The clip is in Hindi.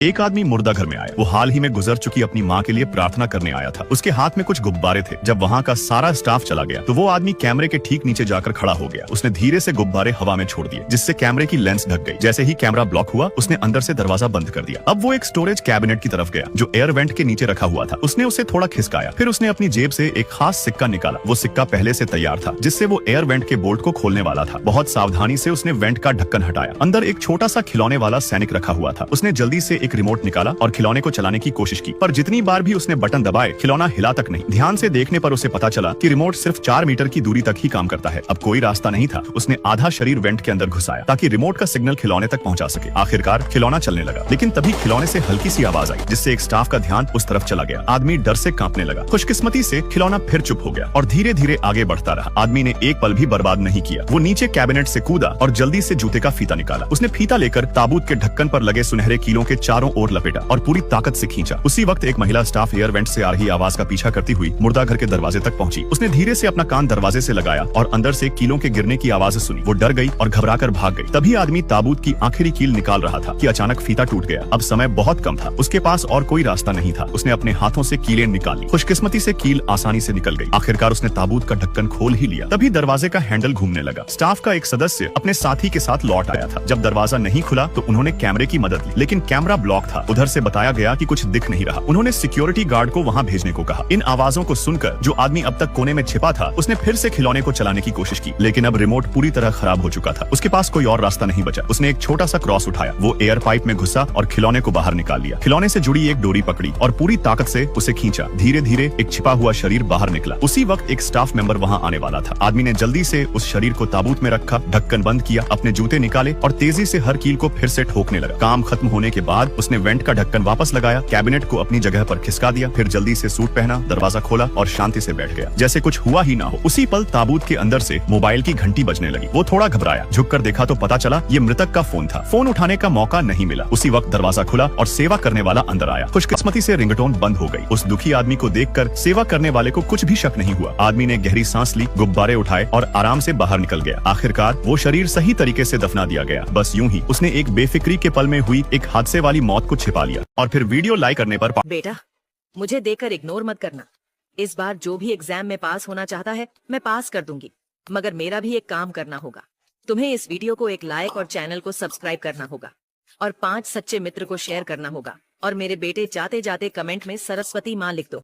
एक आदमी मुर्दा घर में आया। वो हाल ही में गुजर चुकी अपनी माँ के लिए प्रार्थना करने आया था। उसके हाथ में कुछ गुब्बारे थे। जब वहाँ का सारा स्टाफ चला गया तो वो आदमी कैमरे के ठीक नीचे जाकर खड़ा हो गया। उसने धीरे से गुब्बारे हवा में छोड़ दिए, जिससे कैमरे की लेंस ढक गई। जैसे ही कैमरा ब्लॉक हुआ, उसने अंदर से दरवाजा बंद कर दिया। अब वो एक स्टोरेज कैबिनेट की तरफ गया जो एयर वेंट के नीचे रखा हुआ था। उसने उसे थोड़ा खिसकाया, फिर उसने अपनी जेब से एक खास सिक्का निकाला। वो सिक्का पहले से तैयार था, जिससे वो एयर वेंट के बोल्ट को खोलने वाला था। बहुत सावधानी से उसने वेंट का ढक्कन हटाया। अंदर एक छोटा सा खिलौने वाला सैनिक रखा हुआ था। उसने जल्दी से एक रिमोट निकाला और खिलौने को चलाने की कोशिश की, पर जितनी बार भी उसने बटन दबाए, खिलौना हिला तक नहीं। ध्यान से देखने पर उसे पता चला कि रिमोट सिर्फ 4 मीटर की दूरी तक ही काम करता है। अब कोई रास्ता नहीं था। उसने आधा शरीर वेंट के अंदर घुसाया ताकि रिमोट का सिग्नल खिलौने तक पहुंचा सके। आखिरकार खिलौना चलने लगा, लेकिन तभी खिलौने से हल्की सी आवाज आई, जिससे एक स्टाफ का ध्यान उस तरफ चला गया। आदमी डर से कांपने लगा। खुशकिस्मती से खिलौना फिर चुप हो गया और धीरे धीरे आगे बढ़ता रहा। आदमी ने एक पल भी बर्बाद नहीं किया। वो नीचे कैबिनेट से कूदा और जल्दी से जूते का फीता निकाला। उसने फीता लेकर ताबूत के ढक्कन पर लगे सुनहरे कीलों के चारों ओर लपेटा और पूरी ताकत से खींचा। उसी वक्त एक महिला स्टाफ एयर वेंट से आ रही आवाज का पीछा करती हुई मुर्दा घर के दरवाजे तक पहुंची। उसने धीरे से अपना कान दरवाजे से लगाया और अंदर से कीलों के गिरने की आवाज सुनी। वो डर गई और घबराकर भाग गई। तभी आदमी ताबूत की आखिरी कील निकाल रहा था कि अचानक फीता टूट गया। अब समय बहुत कम था। उसके पास और कोई रास्ता नहीं था। उसने अपने हाथों से कीलें निकाली। खुशकिस्मती से कील आसानी से निकल गई। आखिरकार उसने ताबूत का ढक्कन खोल ही लिया। तभी दरवाजे का हैंडल घूमने लगा। स्टाफ का एक सदस्य अपने साथी के साथ लौट आया था। जब दरवाजा नहीं खुला तो उन्होंने कैमरे की मदद ली, लेकिन कैमरा ब्लॉक था। उधर से बताया गया कि कुछ दिख नहीं रहा। उन्होंने सिक्योरिटी गार्ड को वहां भेजने को कहा। इन आवाजों को सुनकर जो आदमी अब तक कोने में छिपा था, उसने फिर से खिलौने को चलाने की कोशिश की, लेकिन अब रिमोट पूरी तरह खराब हो चुका था। उसके पास कोई और रास्ता नहीं बचा। उसने एक छोटा सा क्रॉस उठाया। वो एयर पाइप में घुसा और खिलौने को बाहर निकाल लिया। खिलौने से जुड़ी एक डोरी पकड़ी और पूरी ताकत से उसे खींचा। धीरे धीरे एक छिपा हुआ शरीर बाहर निकला। उसी वक्त एक स्टाफ मेंबर वहां आने वाला था। आदमी ने जल्दी से उस शरीर को ताबूत में रखा, ढक्कन बंद किया, अपने जूते निकाले और तेजी से हर कील को फिर से ठोकने लगा। काम खत्म होने के बाद उसने वेंट का ढक्कन वापस लगाया, कैबिनेट को अपनी जगह पर खिसका दिया, फिर जल्दी से सूट पहना, दरवाजा खोला और शांति से बैठ गया, जैसे कुछ हुआ ही ना हो। उसी पल ताबूत के अंदर से मोबाइल की घंटी बजने लगी। वो थोड़ा घबराया। झुककर देखा तो पता चला ये मृतक का फोन था। फोन उठाने का मौका नहीं मिला। उसी वक्त दरवाजा खुला और सेवा करने वाला अंदर आया। खुशकिस्मती से रिंगटोन बंद हो गई। उस दुखी आदमी को देखकर सेवा करने वाले को कुछ भी शक नहीं हुआ। आदमी ने गहरी सांस ली, गुब्बारे उठाए और आराम से बाहर निकल गया। आखिरकार वो शरीर सही तरीके से दफना दिया गया। बस यूं ही उसने एक बेफिक्री के पल में हुई एक हादसे वाली मौत को छिपा लिया। और फिर वीडियो लाइक करने पर बेटा, मुझे देखकर इग्नोर मत करना। इस बार जो भी एग्जाम में पास होना चाहता है मैं पास कर दूंगी, मगर मेरा भी एक काम करना होगा। तुम्हें इस वीडियो को एक लाइक और चैनल को सब्सक्राइब करना होगा और 5 सच्चे मित्र को शेयर करना होगा। और मेरे बेटे, जाते जाते कमेंट में सरस्वती माँ लिख दो।